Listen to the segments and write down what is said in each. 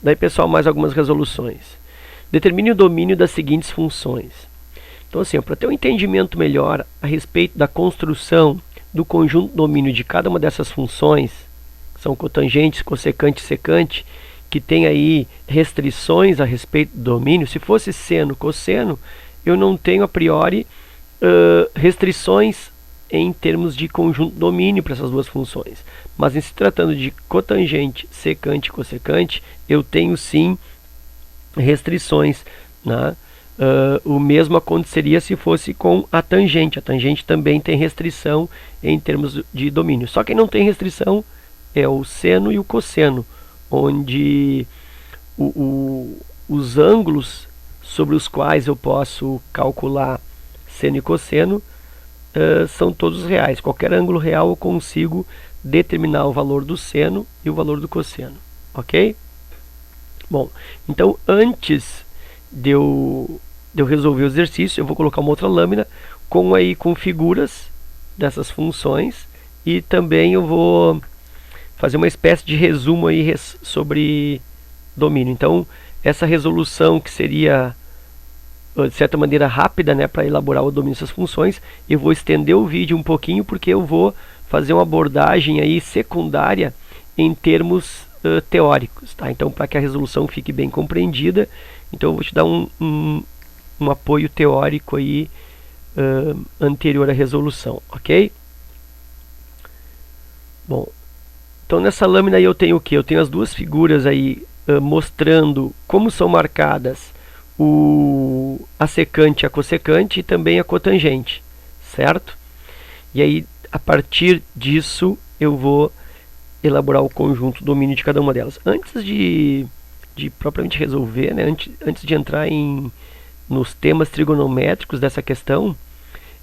Daí, pessoal, mais algumas resoluções. Determine o domínio das seguintes funções. Então, assim, para ter um entendimento melhor a respeito da construção do conjunto domínio de cada uma dessas funções, que são cotangente, cossecante e secante, que tem aí restrições a respeito do domínio. Se fosse seno, cosseno, eu não tenho a priori restrições em termos de conjunto domínio para essas duas funções. Mas em se tratando de cotangente, secante e cossecante, eu tenho sim restrições, né? O mesmo aconteceria se fosse com a tangente. A tangente também tem restrição em termos de domínio. Só quem não tem restrição é o seno e o cosseno, onde os ângulos sobre os quais eu posso calcular seno e cosseno são todos reais. Qualquer ângulo real eu consigo determinar o valor do seno e o valor do cosseno, ok? Bom, então antes de eu resolver o exercício, eu vou colocar uma outra lâmina com figuras dessas funções, e também eu vou fazer uma espécie de resumo aí sobre domínio. Então, essa resolução que seria de certa maneira rápida, né, para elaborar o domínio dessas funções, eu vou estender o vídeo um pouquinho, porque eu vou fazer uma abordagem aí secundária em termos teóricos, tá? Então, para que a resolução fique bem compreendida, então eu vou te dar um apoio teórico aí anterior à resolução, ok? Bom, então nessa lâmina aí eu tenho o que? Eu tenho as duas figuras aí mostrando como são marcadas a secante e a cossecante, e também a cotangente, certo? E aí, a partir disso, eu vou elaborar o conjunto domínio de cada uma delas. Antes de propriamente resolver, né, antes de entrar nos temas trigonométricos dessa questão,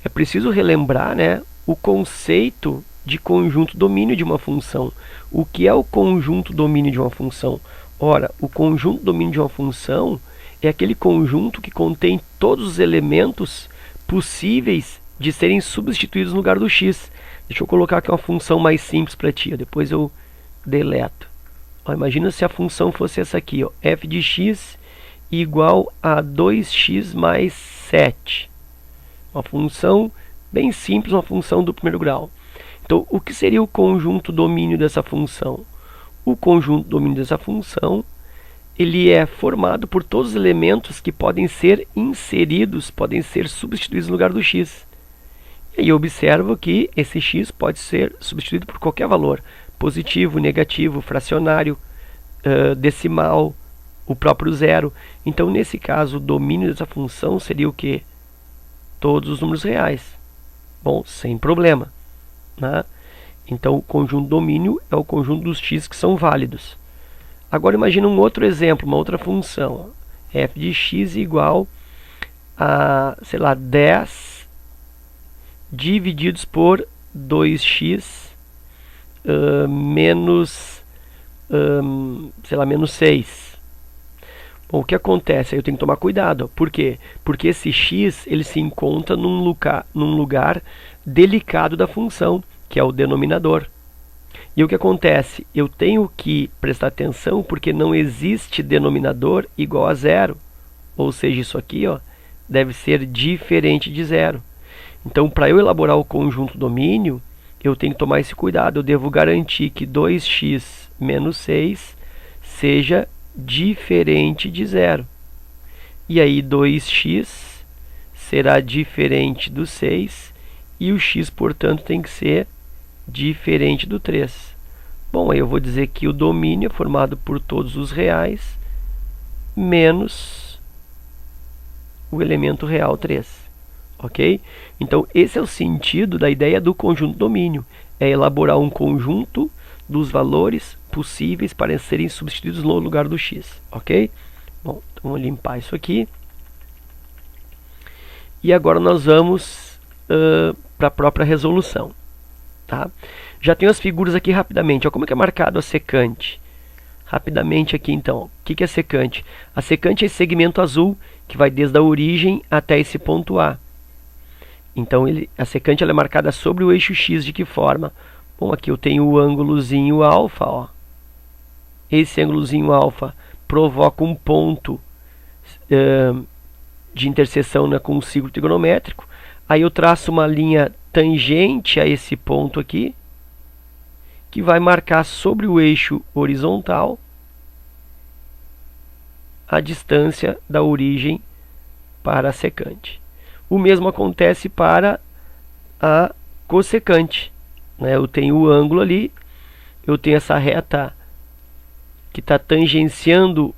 é preciso relembrar, né, o conceito de conjunto domínio de uma função. O que é o conjunto domínio de uma função? Ora, o conjunto domínio de uma função é aquele conjunto que contém todos os elementos possíveis de serem substituídos no lugar do x. Deixa eu colocar aqui uma função mais simples para ti, depois eu deleto. Imagina se a função fosse essa aqui, f de x igual a 2x mais 7. Uma função bem simples, uma função do primeiro grau. Então, o que seria o conjunto domínio dessa função? O conjunto domínio dessa função, ele é formado por todos os elementos que podem ser inseridos, podem ser substituídos no lugar do x. E aí eu observo que esse x pode ser substituído por qualquer valor, positivo, negativo, fracionário, decimal, o próprio zero. Então, nesse caso, o domínio dessa função seria o quê? Todos os números reais. Bom, sem problema, né? Então, o conjunto domínio é o conjunto dos x que são válidos. Agora, imagina um outro exemplo, uma outra função. F de x igual a, sei lá, 10 divididos por 2x menos, sei lá, menos 6. Bom, o que acontece? Aí eu tenho que tomar cuidado. Por quê? Porque esse x ele se encontra num lugar delicado da função, que é o denominador. E o que acontece? Eu tenho que prestar atenção porque não existe denominador igual a zero. Ou seja, isso aqui deve ser diferente de zero. Então, para eu elaborar o conjunto domínio, eu tenho que tomar esse cuidado. Eu devo garantir que 2x menos 6 seja diferente de zero. E aí 2x será diferente do 6 e o x, portanto, tem que ser diferente do 3. Bom, aí eu vou dizer que o domínio é formado por todos os reais menos o elemento real 3. Ok? Então, esse é o sentido da ideia do conjunto domínio. É elaborar um conjunto dos valores possíveis para serem substituídos no lugar do x. Ok? Bom, então vamos limpar isso aqui. E agora nós vamos para a própria resolução. Tá? Já tenho as figuras aqui rapidamente. Como é que é marcado a secante? Rapidamente aqui então. O que é secante? A secante é esse segmento azul que vai desde a origem até esse ponto A. Então a secante ela é marcada sobre o eixo x. De que forma? Bom, aqui eu tenho o ângulozinho alfa. Esse ângulozinho alfa provoca um ponto de interseção, né, com um círculo trigonométrico. Aí eu traço uma linha tangente a esse ponto aqui, que vai marcar sobre o eixo horizontal a distância da origem para a secante. O mesmo acontece para a cossecante, né? Eu tenho o ângulo ali, eu tenho essa reta que está tangenciando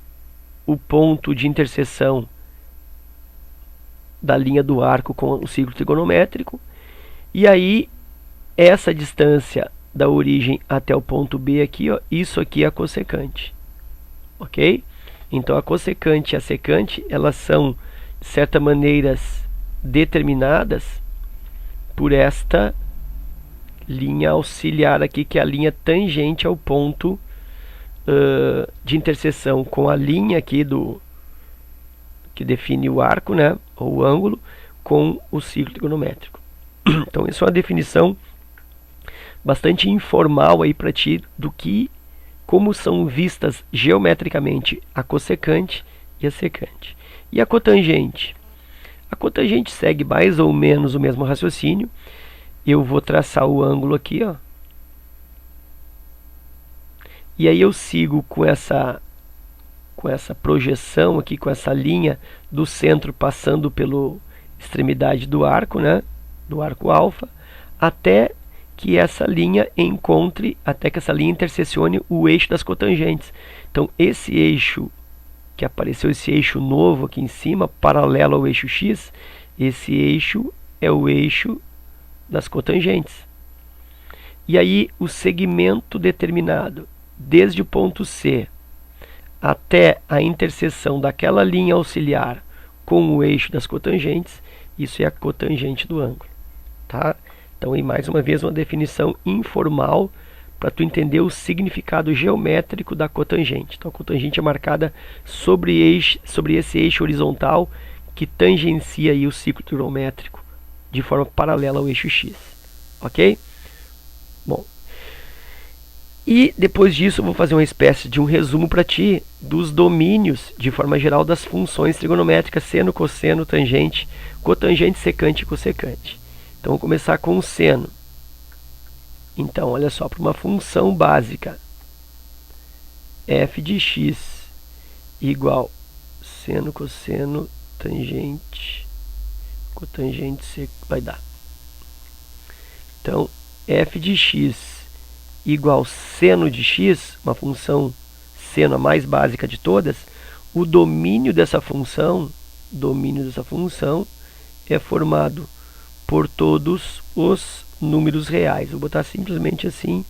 o ponto de interseção da linha do arco com o círculo trigonométrico, e aí essa distância da origem até o ponto B aqui, ó, isso aqui é a cossecante, ok? Então a cossecante e a secante, elas são de certa maneira determinadas por esta linha auxiliar aqui, que é a linha tangente ao ponto de interseção com a linha aqui que define o arco, né, ou o ângulo, com o círculo trigonométrico. Então isso é uma definição bastante informal aí para ti do como são vistas geometricamente a cossecante e a secante. E a cotangente? A cotangente segue mais ou menos o mesmo raciocínio. Eu vou traçar o ângulo aqui, ó. E aí eu sigo com essa projeção aqui, com essa linha do centro passando pela extremidade do arco, né, do arco alfa, até que essa linha intersecione o eixo das cotangentes. Então esse eixo que apareceu, esse eixo novo aqui em cima, paralelo ao eixo X, esse eixo é o eixo das cotangentes. E aí o segmento determinado desde o ponto C até a interseção daquela linha auxiliar com o eixo das cotangentes, isso é a cotangente do ângulo, tá? Então, aí mais uma vez, uma definição informal para tu entender o significado geométrico da cotangente. Então, a cotangente é marcada sobre esse eixo horizontal que tangencia aí o círculo trigonométrico de forma paralela ao eixo X, ok? Bom, e depois disso eu vou fazer uma espécie de um resumo para ti dos domínios, de forma geral, das funções trigonométricas seno, cosseno, tangente, cotangente, secante e cossecante. Então, vou começar com o seno. Então, olha só, para uma função básica, f de x igual seno, cosseno, tangente, cotangente, vai dar. Então, f de x igual seno de x, uma função seno a mais básica de todas, o domínio dessa função é formado por todos os números reais. Vou botar simplesmente assim,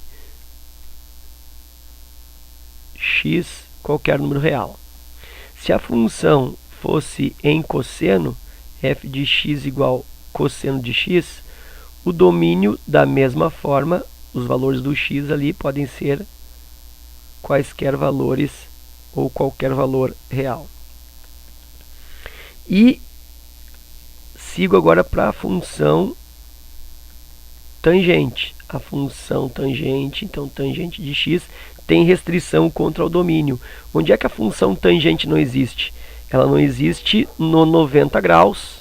x, qualquer número real. Se a função fosse em cosseno, f de x igual cosseno de x, o domínio, da mesma forma, os valores do x ali podem ser quaisquer valores ou qualquer valor real. E sigo agora para a função tangente. A função tangente, então tangente de x, tem restrição contra o domínio. Onde é que a função tangente não existe? Ela não existe no 90 graus,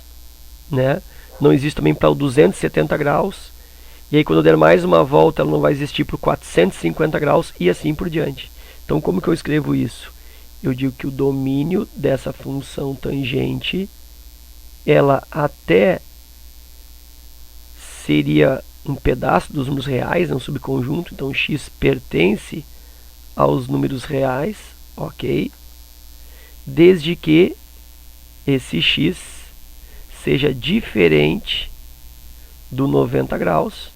né? Não existe também para o 270 graus. E aí quando eu der mais uma volta, ela não vai existir para o 450 graus e assim por diante. Então como que eu escrevo isso? Eu digo que o domínio dessa função tangente, ela até seria um pedaço dos números reais, um subconjunto, então x pertence aos números reais, ok? Desde que esse x seja diferente do 90 graus.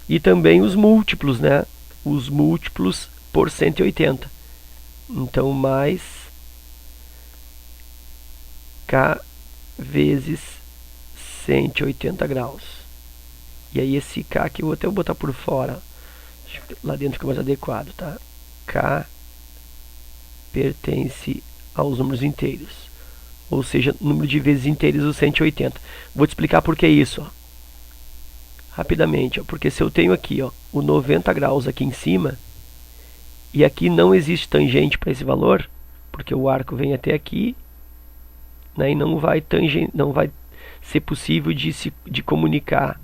E também os múltiplos, né? Os múltiplos por 180. Então, mais k vezes 180 graus. E aí esse k aqui eu até vou botar por fora. Acho que lá dentro fica mais adequado, tá? K pertence aos números inteiros. Ou seja, número de vezes inteiros do 180. Vou te explicar por que isso, ó. Rapidamente, ó, porque se eu tenho aqui, ó, o 90 graus aqui em cima E aqui não existe tangente para esse valor, porque o arco vem até aqui, né, e não vai ser possível de comunicar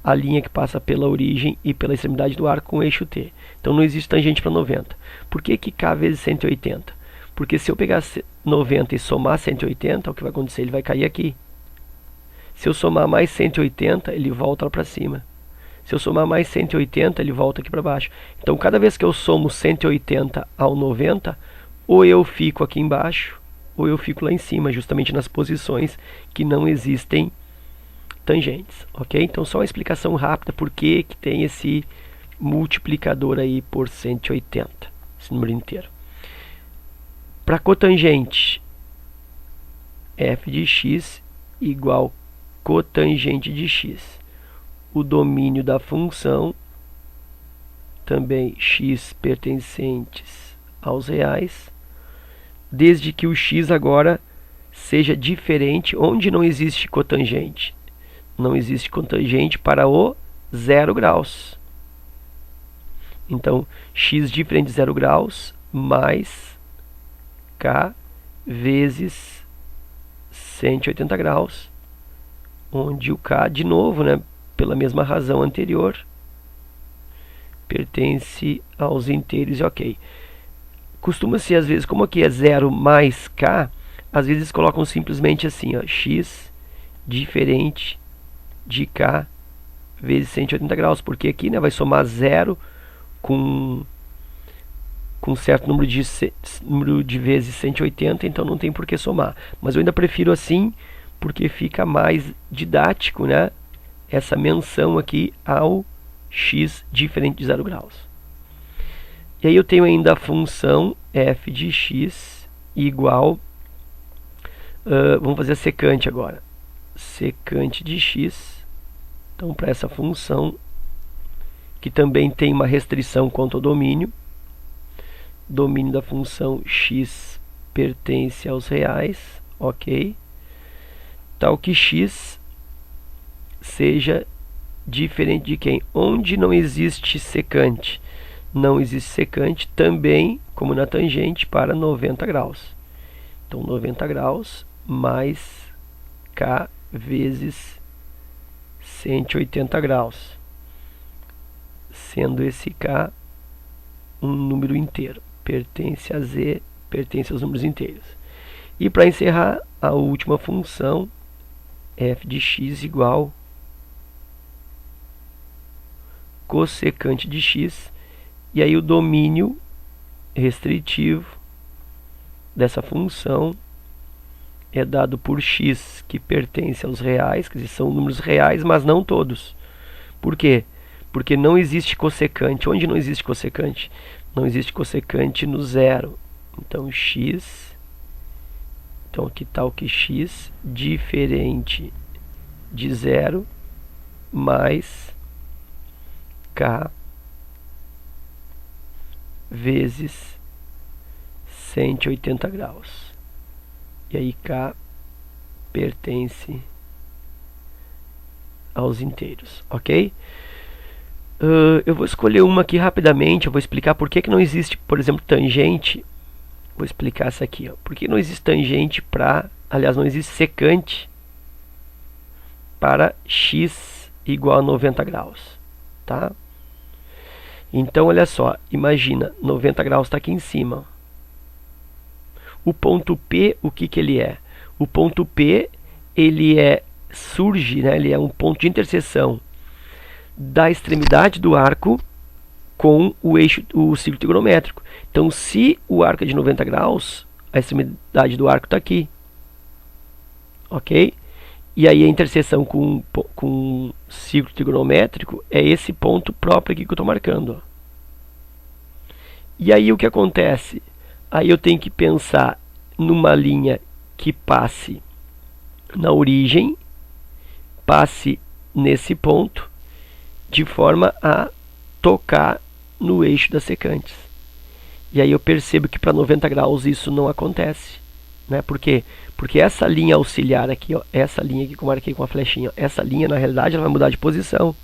a linha que passa pela origem e pela extremidade do arco com o eixo T. Então não existe tangente para 90. Por que K vezes 180? Porque se eu pegar 90 e somar 180, o que vai acontecer? Ele vai cair aqui. Se eu somar mais 180, ele volta lá para cima. Se eu somar mais 180, ele volta aqui para baixo. Então cada vez que eu somo 180 ao 90, ou eu fico aqui embaixo, ou eu fico lá em cima, justamente nas posições que não existem tangentes, ok? Então só uma explicação rápida por que tem esse multiplicador aí por 180, esse número inteiro. Para cotangente, f de x igual cotangente de x. O domínio da função, também x pertencentes aos reais, desde que o x agora seja diferente, onde não existe cotangente. Não existe cotangente para o 0 graus. Então, x diferente de 0 graus mais k vezes 180 graus, onde o k, de novo, né, pela mesma razão anterior, pertence aos inteiros e ok. Costuma-se, às vezes, como aqui é 0 mais k, às vezes colocam simplesmente assim, ó, x diferente de k vezes 180 graus, porque aqui, né, vai somar 0 com certo número de vezes 180, então não tem por que somar. Mas eu ainda prefiro assim, porque fica mais didático, né, essa menção aqui ao x diferente de 0 graus. E aí eu tenho ainda a função f de x igual, vamos fazer a secante agora, secante de x. Então, para essa função, que também tem uma restrição quanto ao domínio da função x pertence aos reais, ok, tal que x seja diferente de quem? Onde não existe secante. Não existe secante também, como na tangente, para 90 graus. Então, 90 graus mais k vezes 180 graus, sendo esse k um número inteiro, pertence a z, pertence aos números inteiros. E para encerrar, a última função, f de x igual cossecante de x, e aí o domínio restritivo dessa função é dado por x, que pertence aos reais, quer dizer, são números reais, mas não todos. Por quê? Porque não existe cossecante. Onde não existe cossecante? Não existe cossecante no zero. Então, x, então aqui está o que x diferente de zero mais k vezes 180 graus. E aí k pertence aos inteiros, ok? Eu vou escolher uma aqui rapidamente, eu vou explicar por que não existe, por exemplo, tangente. Vou explicar essa aqui, ó. Por que não existe tangente para, aliás, não existe secante para x igual a 90 graus, tá? Então, olha só, imagina, 90 graus está aqui em cima. O ponto P, o que ele é? O ponto P, ele surge, né, ele é um ponto de interseção da extremidade do arco com o eixo, o círculo trigonométrico. Então, se o arco é de 90 graus, a extremidade do arco está aqui. Ok? E aí a interseção com o círculo trigonométrico é esse ponto próprio aqui que eu estou marcando. Ó. E aí o que acontece? Aí eu tenho que pensar numa linha que passe na origem, passe nesse ponto, de forma a tocar no eixo das secantes. E aí eu percebo que para 90 graus isso não acontece. Né? Por quê? Porque essa linha auxiliar aqui, ó, essa linha aqui que eu marquei com a flechinha, ó, essa linha na realidade ela vai mudar de posição.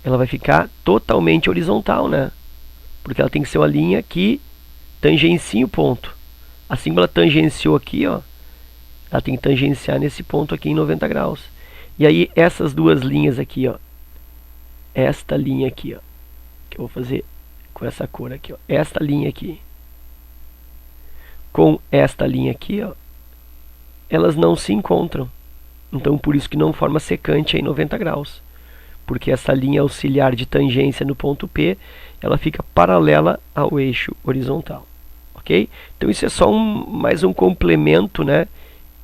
Ela vai ficar totalmente horizontal, né? Porque ela tem que ser uma linha que tangencia o ponto. Assim como ela tangenciou aqui, ó, ela tem que tangenciar nesse ponto aqui em 90 graus. E aí essas duas linhas aqui, ó, esta linha aqui, ó, que eu vou fazer com essa cor aqui, ó, esta linha aqui, com esta linha aqui, ó, elas não se encontram. Então por isso que não forma secante em 90 graus. Porque essa linha auxiliar de tangência no ponto P, ela fica paralela ao eixo horizontal. Ok? Então isso é só mais um complemento, né,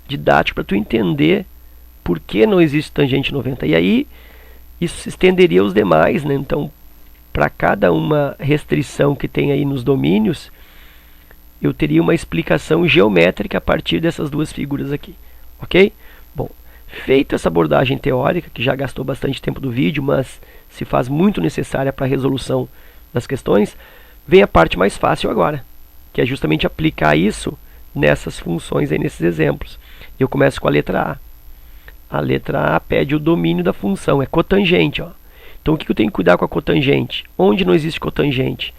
didático para tu entender por que não existe tangente 90. E aí isso se estenderia aos demais, né? Então, para cada uma restrição que tem aí nos domínios, eu teria uma explicação geométrica a partir dessas duas figuras aqui. Ok? Bom, feita essa abordagem teórica, que já gastou bastante tempo do vídeo, mas se faz muito necessária para a resolução das questões, vem a parte mais fácil agora, que é justamente aplicar isso nessas funções aí, nesses exemplos. Eu começo com a letra A. A letra A pede o domínio da função, é cotangente, ó. Então o que eu tenho que cuidar com a cotangente? Onde não existe cotangente?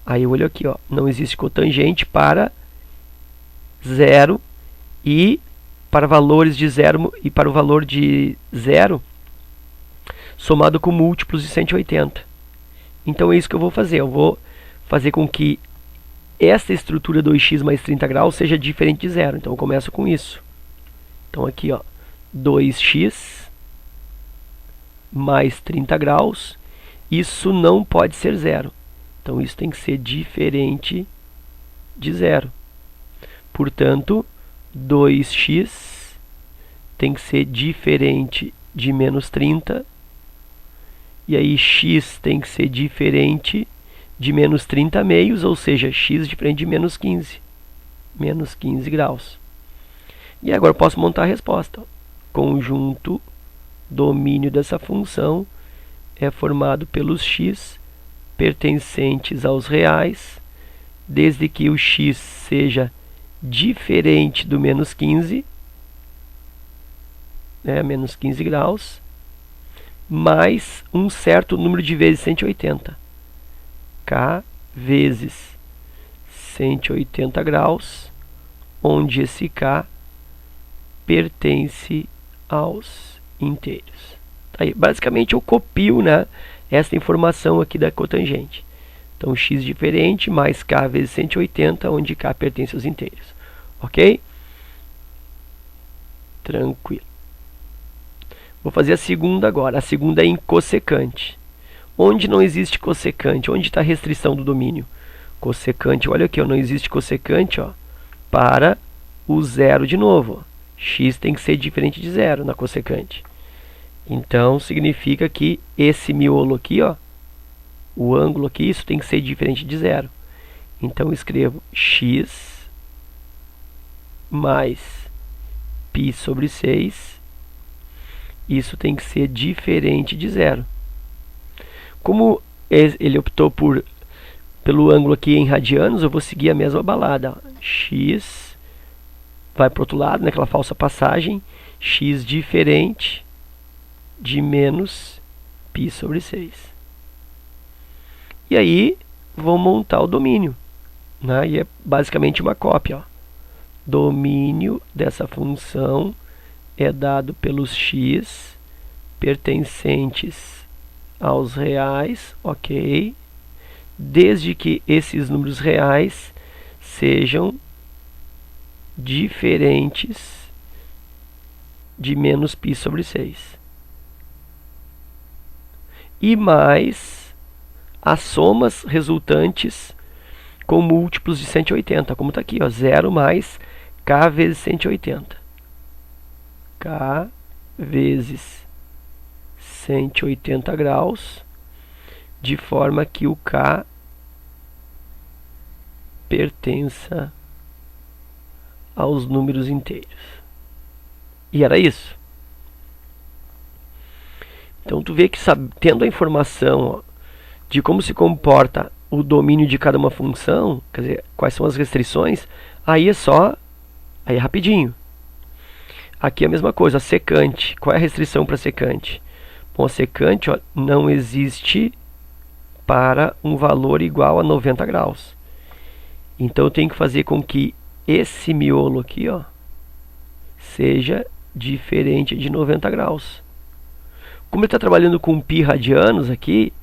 Aí eu olho aqui, ó, não existe cotangente para 0 e para valores de 0 e para o valor de 0 somado com múltiplos de 180. Então é isso que eu vou fazer. Eu vou fazer com que essa estrutura 2x mais 30 graus seja diferente de 0. Então eu começo com isso. Então aqui, ó, 2x mais 30 graus. Isso não pode ser 0. Então isso tem que ser diferente de 0. Portanto, 2x tem que ser diferente de menos 30. E aí x tem que ser diferente de menos 30 meios, ou seja, x diferente de menos 15. Menos 15 graus. E agora eu posso montar a resposta. Conjunto domínio dessa função é formado pelos x pertencentes aos reais, desde que o x seja diferente do menos 15, né, menos 15 graus, mais um certo número de vezes 180. K vezes 180 graus, onde esse K pertence aos inteiros. Aí, basicamente eu copio, né, essa informação aqui da cotangente. Então x diferente mais K vezes 180, onde K pertence aos inteiros. Ok? Tranquilo. Vou fazer a segunda agora. A segunda é em cossecante. Onde não existe cossecante? Onde está a restrição do domínio? Cossecante, olha aqui, ó, não existe cossecante, ó, para o zero de novo. X tem que ser diferente de zero na cossecante. Então, significa que esse miolo aqui, ó, o ângulo aqui, isso tem que ser diferente de zero. Então, eu escrevo x mais π sobre 6. Isso tem que ser diferente de zero. Como ele optou pelo ângulo aqui em radianos, eu vou seguir a mesma balada. X vai para o outro lado, naquela falsa passagem. X diferente de menos π sobre 6. E aí, vou montar o domínio, né? E é basicamente uma cópia, ó. Domínio dessa função é dado pelos x pertencentes aos reais, ok, desde que esses números reais sejam diferentes de menos π sobre 6. E mais as somas resultantes com múltiplos de 180, como está aqui, ó, 0 mais K vezes 180. K vezes 180 graus, de forma que o K pertença aos números inteiros. E era isso. Então tu vê que tendo a informação, ó, de como se comporta o domínio de cada uma função, quer dizer, quais são as restrições, aí é rapidinho. Aqui é a mesma coisa, a secante. Qual é a restrição para secante? Bom, a secante, ó, não existe para um valor igual a 90 graus. Então eu tenho que fazer com que esse miolo aqui, ó, seja diferente de 90 graus. Como ele está trabalhando com π radianos aqui,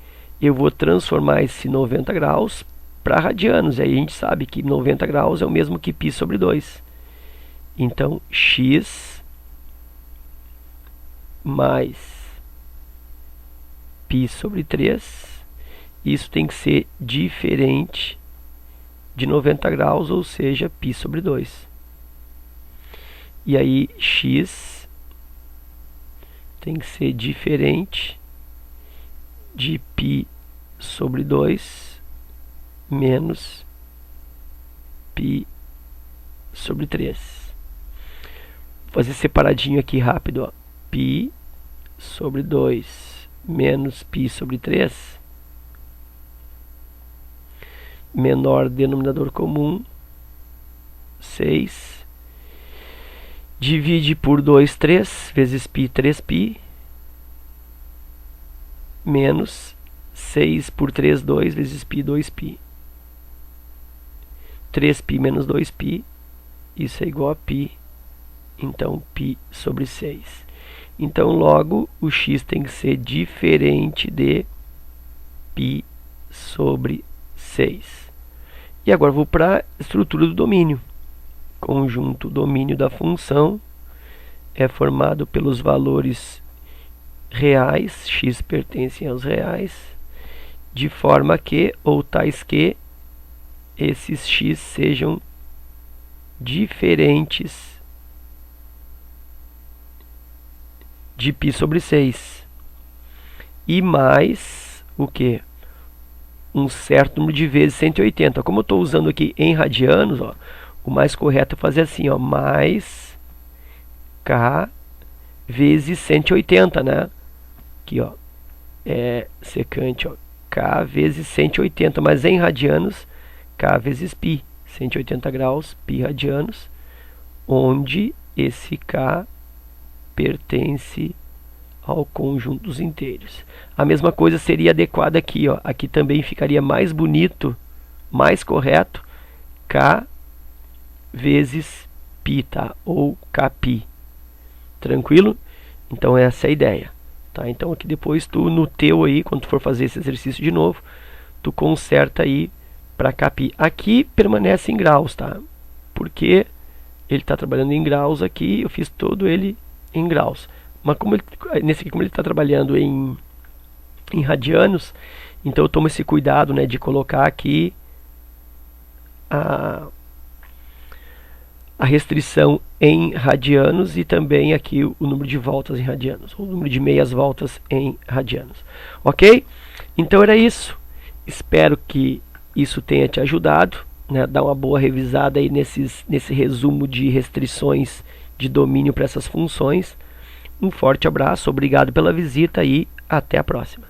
eu vou transformar esse 90 graus para radianos. E aí a gente sabe que 90 graus é o mesmo que π sobre 2. Então, x mais π sobre 3, isso tem que ser diferente de 90 graus, ou seja, π sobre 2. E aí, x tem que ser diferente de π sobre 2 menos π sobre 3. Vou fazer separadinho aqui rápido, ó. π sobre 2 menos π sobre 3, menor denominador comum, 6, divide por 2, 3, vezes π, 3π, menos 6 por 3, 2, vezes π, 2π. 3π menos 2π, isso é igual a π, então π sobre 6. Então, logo, o x tem que ser diferente de π sobre 6. E agora vou para a estrutura do domínio. Conjunto domínio da função é formado pelos valores reais, x pertencem aos reais, de forma que, ou tais que, esses x sejam diferentes de π sobre 6. E mais o que? Um certo número de vezes 180. Como eu estou usando aqui em radianos, ó, o mais correto é fazer assim, ó, mais k vezes 180, né? Aqui, ó, é secante, ó, k vezes 180, mas em radianos, k vezes π, 180 graus, π radianos, onde esse k pertence ao conjunto dos inteiros. A mesma coisa seria adequada aqui, ó. Aqui também ficaria mais bonito, mais correto, k vezes π, tá? Ou kπ. Tranquilo? Então essa é a ideia, tá? Então aqui depois tu, no teu aí, quando tu for fazer esse exercício de novo, tu conserta aí para kπ. Aqui permanece em graus, tá? Porque ele está trabalhando em graus aqui, eu fiz todo ele em graus. Mas como nesse aqui, como ele está trabalhando em radianos, então eu tomo esse cuidado, né, de colocar aqui a restrição em radianos e também aqui o número de voltas em radianos, o número de meias voltas em radianos. Ok? Então era isso. Espero que isso tenha te ajudado, né? Dá uma boa revisada aí nesse resumo de restrições de domínio para essas funções. Um forte abraço, obrigado pela visita e até a próxima.